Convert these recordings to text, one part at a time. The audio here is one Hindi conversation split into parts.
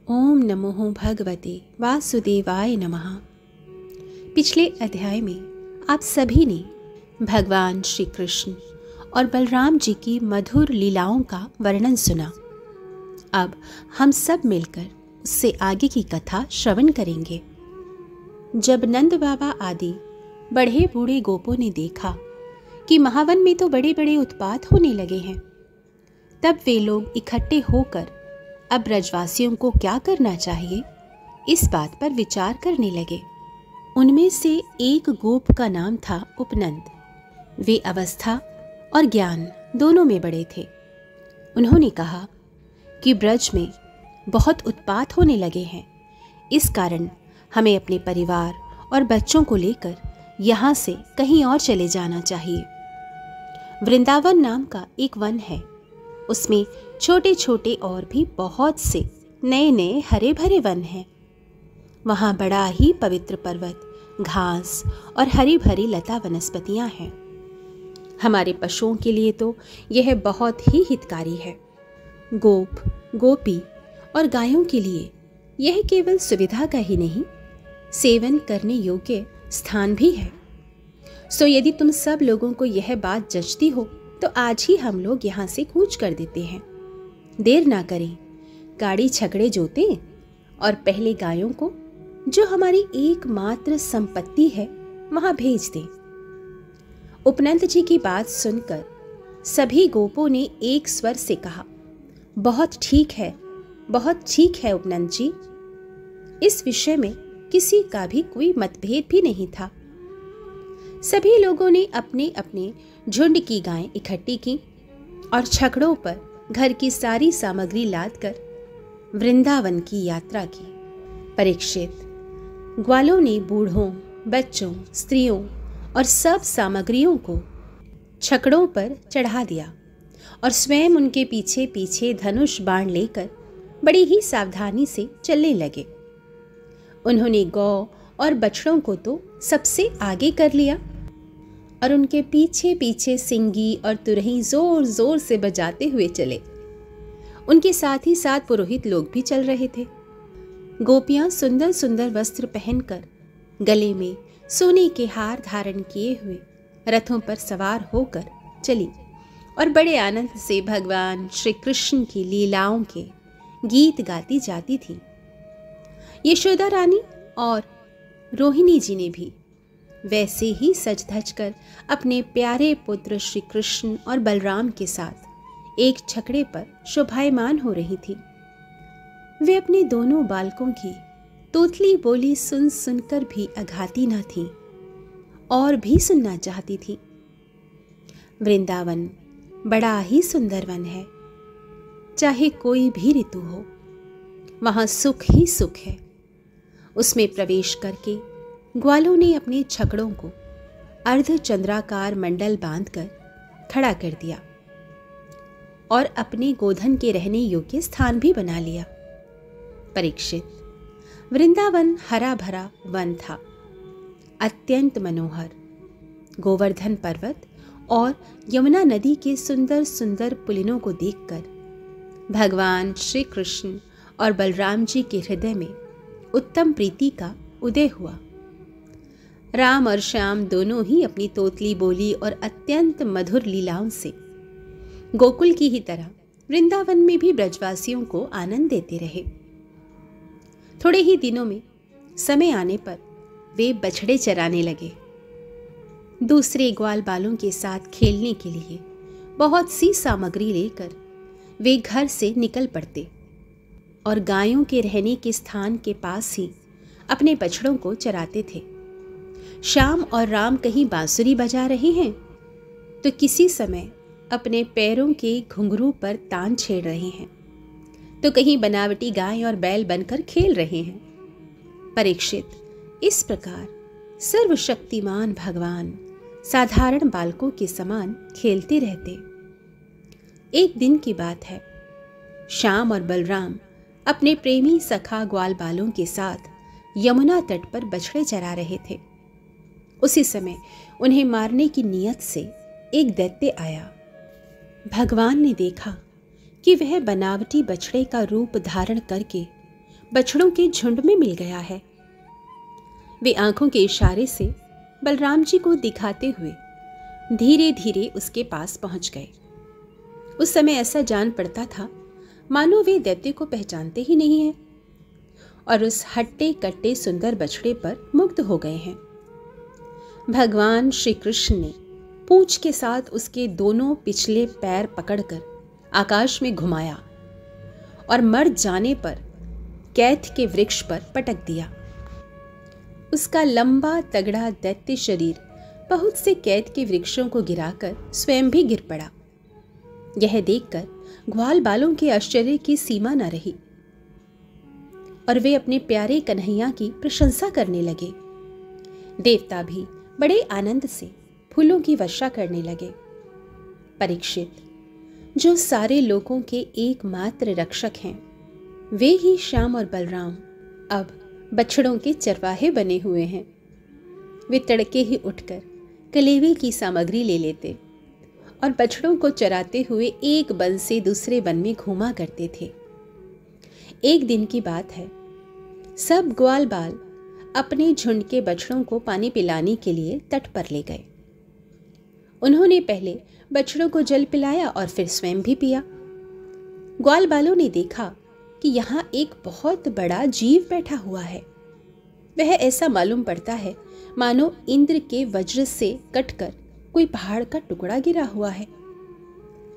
ओम नमो भगवते वासुदेवाय नमः। पिछले अध्याय में आप सभी ने भगवान श्री कृष्ण और बलराम जी की मधुर लीलाओं का वर्णन सुना। अब हम सब मिलकर उससे आगे की कथा श्रवण करेंगे। जब नंद बाबा आदि बड़े बूढ़े गोपों ने देखा कि महावन में तो बड़े बड़े उत्पात होने लगे हैं, तब वे लोग इकट्ठे होकर अब ब्रजवासियों को क्या करना चाहिए, इस बात पर विचार करने लगे। उनमें से एक गोप का नाम था उपनंद। वे अवस्था और ज्ञान दोनों में बड़े थे। उन्होंने कहा कि ब्रज में बहुत उत्पात होने लगे हैं, इस कारण हमें अपने परिवार और बच्चों को लेकर यहाँ से कहीं और चले जाना चाहिए। वृंदावन नाम का एक वन है, उसमें छोटे छोटे और भी बहुत से नए नए हरे भरे वन हैं। वहाँ बड़ा ही पवित्र पर्वत, घास और हरी भरी लता वनस्पतियाँ हैं। हमारे पशुओं के लिए तो यह बहुत ही हितकारी है। गोप, गोपी और गायों के लिए यह केवल सुविधा का ही नहीं, सेवन करने योग्य स्थान भी है। सो यदि तुम सब लोगों को यह बात जचती हो तो आज ही हम लोग यहाँ से कूच कर देते हैं। देर ना करें, गाड़ी छकड़े जोतें और पहले गायों को, जो हमारी एकमात्र संपत्ति है, वहां भेज दें। उपनंद जी की बात सुनकर सभी गोपों ने एक स्वर से कहा, बहुत ठीक है, बहुत ठीक है उपनंद जी। इस विषय में किसी का भी कोई मतभेद भी नहीं था। सभी लोगों ने अपने अपने झुंड की गायें इकट्ठी की और छकड़ों पर घर की सारी सामग्री लादकर वृंदावन की यात्रा की। परीक्षित, ग्वालों ने बूढ़ों, बच्चों, स्त्रियों और सब सामग्रियों को छकड़ों पर चढ़ा दिया और स्वयं उनके पीछे पीछे धनुष बाण लेकर बड़ी ही सावधानी से चलने लगे। उन्होंने गौ और बछड़ों को तो सबसे आगे कर लिया और उनके पीछे पीछे सिंगी और तुरही जोर जोर से बजाते हुए चले। उनके साथ ही साथ पुरोहित लोग भी चल रहे थे। गोपियां सुंदर सुंदर वस्त्र पहनकर, गले में सोने के हार धारण किए हुए रथों पर सवार होकर चली और बड़े आनंद से भगवान श्री कृष्ण की लीलाओं के गीत गाती जाती थी। यशोदा रानी और रोहिणी जी ने भी वैसे ही सज धज कर अपने प्यारे पुत्र श्री कृष्ण और बलराम के साथ एक छकड़े पर शोभायमान हो रही थी। वे अपने दोनों बालकों की तोतली बोली सुन सुनकर भी अघाती न थी और भी सुनना चाहती थी। वृंदावन बड़ा ही सुंदर वन है। चाहे कोई भी ऋतु हो, वहां सुख ही सुख है। उसमें प्रवेश करके ग्वालों ने अपने छकड़ों को अर्धचंद्राकार मंडल बांधकर खड़ा कर दिया और अपने गोधन के रहने योग्य स्थान भी बना लिया। परीक्षित, वृंदावन हरा भरा वन था, अत्यंत मनोहर। गोवर्धन पर्वत और यमुना नदी के सुंदर सुंदर पुलिनों को देखकर भगवान श्री कृष्ण और बलराम जी के हृदय में उत्तम प्रीति का उदय हुआ। राम और श्याम दोनों ही अपनी तोतली बोली और अत्यंत मधुर लीलाओं से गोकुल की ही तरह वृंदावन में भी ब्रजवासियों को आनंद देते रहे। थोड़े ही दिनों में समय आने पर वे बछड़े चराने लगे। दूसरे ग्वाल बालों के साथ खेलने के लिए बहुत सी सामग्री लेकर वे घर से निकल पड़ते और गायों के रहने के स्थान के पास ही अपने बछड़ों को चराते थे। श्याम और राम कहीं बांसुरी बजा रहे हैं तो किसी समय अपने पैरों के घुंघरू पर तान छेड़ रहे हैं, तो कहीं बनावटी गाय और बैल बनकर खेल रहे हैं। परीक्षित, इस प्रकार सर्वशक्तिमान भगवान साधारण बालकों के समान खेलते रहते। एक दिन की बात है, श्याम और बलराम अपने प्रेमी सखा ग्वाल बालों के साथ यमुना तट पर बछड़े चरा रहे थे। उसी समय उन्हें मारने की नीयत से एक दैत्य आया। भगवान ने देखा कि वह बनावटी बछड़े का रूप धारण करके बछड़ों के झुंड में मिल गया है। वे आंखों के इशारे से बलराम जी को दिखाते हुए धीरे धीरे उसके पास पहुंच गए। उस समय ऐसा जान पड़ता था मानो वे दैत्य को पहचानते ही नहीं हैं और उस हट्टे कट्टे सुंदर बछड़े पर मुग्ध हो गए हैं। भगवान श्री कृष्ण ने पूंछ के साथ उसके दोनों पिछले पैर पकड़कर आकाश में घुमाया और मर जाने पर कैथ के वृक्ष पर पटक दिया। उसका लंबा तगड़ा दैत्य शरीर बहुत से कैद के वृक्षों को गिराकर स्वयं भी गिर पड़ा। यह देखकर ग्वाल बालों के आश्चर्य की सीमा न रही और वे अपने प्यारे कन्हैया की प्रशंसा करने लगे। देवता भी बड़े आनंद से फूलों की वर्षा करने लगे। परीक्षित, जो सारे लोगों के एकमात्र रक्षक हैं, वे ही श्याम और बलराम अब बछड़ों के चरवाहे बने हुए हैं। वे तड़के ही उठकर कलेवे की सामग्री ले लेते और बछड़ों को चराते हुए एक वन से दूसरे वन में घूमा करते थे। एक दिन की बात है, सब ग्वाल बाल अपने झुंड के बछड़ों को पानी पिलाने के लिए तट पर ले गए। उन्होंने पहले बछड़ों को जल पिलाया और फिर स्वयं भी पिया। ग्वाल बालों ने देखा कि यहाँ एक बहुत बड़ा जीव बैठा हुआ है। वह ऐसा मालूम पड़ता है मानो इंद्र के वज्र से कटकर कोई पहाड़ का टुकड़ा गिरा हुआ है।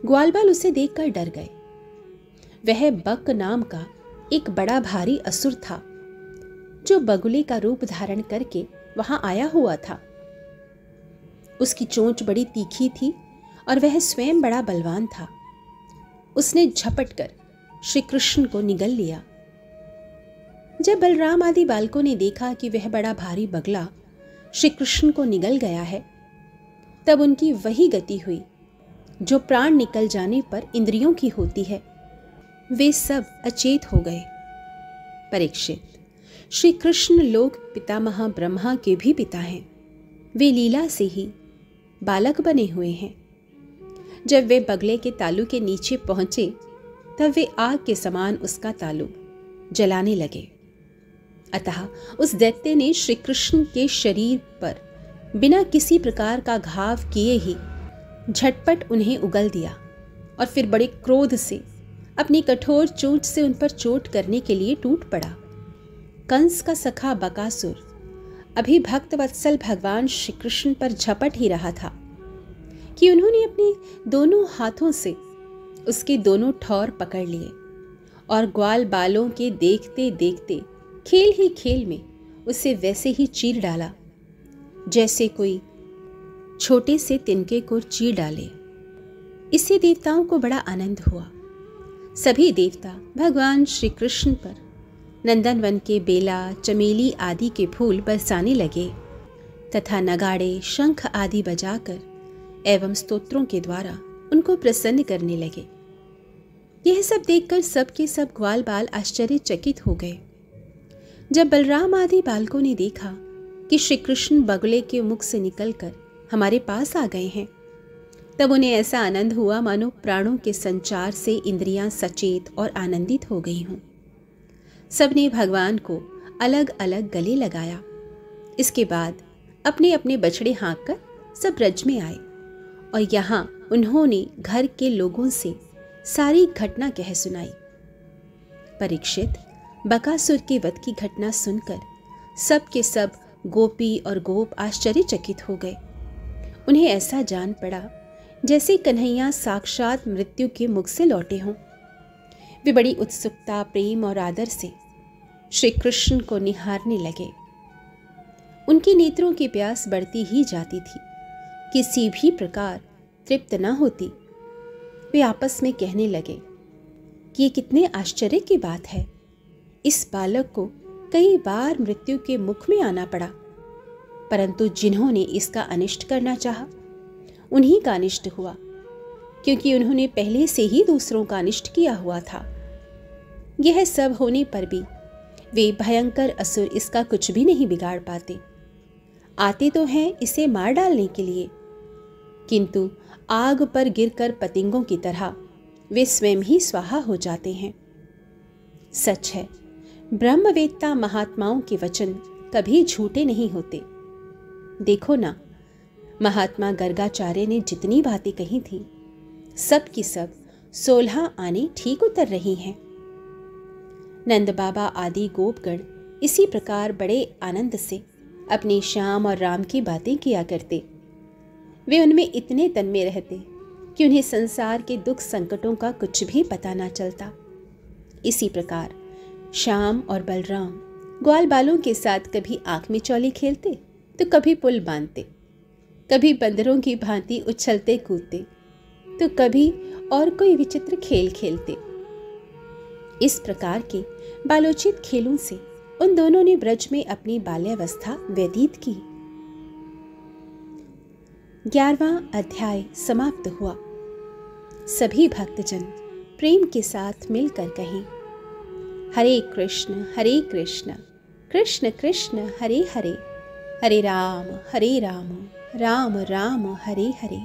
ग्वाल बाल उसे देखकर डर गए। वह बक नाम का एक बड़ा भारी असुर था जो बगुले का रूप धारण करके वहां आया हुआ था। उसकी चोंच बड़ी तीखी थी और वह स्वयं बड़ा बलवान था। उसने झपट कर श्री कृष्ण को निगल लिया। जब बलराम आदि बालकों ने देखा कि वह बड़ा भारी बगला श्री कृष्ण को निगल गया है, तब उनकी वही गति हुई जो प्राण निकल जाने पर इंद्रियों की होती है। वे सब अचेत हो गए। परीक्षित, श्री कृष्ण लोक पितामह ब्रह्मा के भी पिता हैं। वे लीला से ही बालक बने हुए हैं। जब वे बगले के तालू के नीचे पहुंचे तब वे आग के समान उसका तालू जलाने लगे। अतः उस दैत्य ने श्री कृष्ण के शरीर पर बिना किसी प्रकार का घाव किए ही झटपट उन्हें उगल दिया और फिर बड़े क्रोध से अपनी कठोर चोंच से उन पर चोट करने के लिए टूट पड़ा। कंस का सखा बकासुर अभी भक्त वत्सल भगवान श्री कृष्ण पर झपट ही रहा था कि उन्होंने अपने दोनों हाथों से उसके दोनों ठौर पकड़ लिए और ग्वाल बालों के देखते देखते खेल ही खेल में उसे वैसे ही चीर डाला जैसे कोई छोटे से तिनके को चीर डाले। इससे देवताओं को बड़ा आनंद हुआ। सभी देवता भगवान श्री कृष्ण पर नंदनवन के बेला, चमेली आदि के फूल बरसाने लगे तथा नगाड़े, शंख आदि बजाकर एवं स्तोत्रों के द्वारा उनको प्रसन्न करने लगे। यह सब देखकर सब के सब ग्वाल बाल आश्चर्यचकित हो गए। जब बलराम आदि बालकों ने देखा कि श्री कृष्ण बगुले के मुख से निकलकर हमारे पास आ गए हैं, तब उन्हें ऐसा आनंद हुआ मानो प्राणों के संचार से इंद्रियां सचेत और आनंदित हो गई हों। सबने भगवान को अलग अलग गले लगाया। इसके बाद अपने अपने बछड़े हाँक कर सब ब्रज में आए और यहाँ उन्होंने घर के लोगों से सारी घटना कह सुनाई। परीक्षित, बकासुर के वध की घटना सुनकर सब के सब गोपी और गोप आश्चर्यचकित हो गए। उन्हें ऐसा जान पड़ा जैसे कन्हैया साक्षात मृत्यु के मुख से लौटे हों। वे बड़ी उत्सुकता, प्रेम और आदर से श्री कृष्ण को निहारने लगे। उनके नेत्रों की प्यास बढ़ती ही जाती थी, किसी भी प्रकार तृप्त न होती। वे आपस में कहने लगे कि ये कितने आश्चर्य की बात है। इस बालक को कई बार मृत्यु के मुख में आना पड़ा, परंतु जिन्होंने इसका अनिष्ट करना चाहा उन्हीं का अनिष्ट हुआ, क्योंकि उन्होंने पहले से ही दूसरों का अनिष्ट किया हुआ था। यह सब होने पर भी वे भयंकर असुर इसका कुछ भी नहीं बिगाड़ पाते। आते तो हैं इसे मार डालने के लिए, किंतु आग पर गिरकर पतंगों की तरह वे स्वयं ही स्वाहा हो जाते हैं। सच है, ब्रह्मवेत्ता महात्माओं के वचन कभी झूठे नहीं होते। देखो ना, महात्मा गर्गाचार्य ने जितनी बातें कही थी, सब की सब 16 आने ठीक उतर रही हैं। नंद बाबा आदि गोपगण इसी प्रकार बड़े आनंद से अपने श्याम और राम की बातें किया करते। वे उनमें इतने तन्मय रहते कि उन्हें संसार के दुख संकटों का कुछ भी पता ना चलता। इसी प्रकार श्याम और बलराम ग्वाल बालों के साथ कभी आंख में चौली खेलते तो कभी पुल बांधते, कभी बंदरों की भांति उछलते कूदते तो कभी और कोई विचित्र खेल खेलते। इस प्रकार के बालोचित खेलों से उन दोनों ने ब्रज में अपनी बाल्यावस्था व्यतीत की। 11वां अध्याय समाप्त हुआ। सभी भक्तजन प्रेम के साथ मिलकर कहें, हरे कृष्ण कृष्ण कृष्ण हरे हरे, हरे राम राम राम हरे हरे।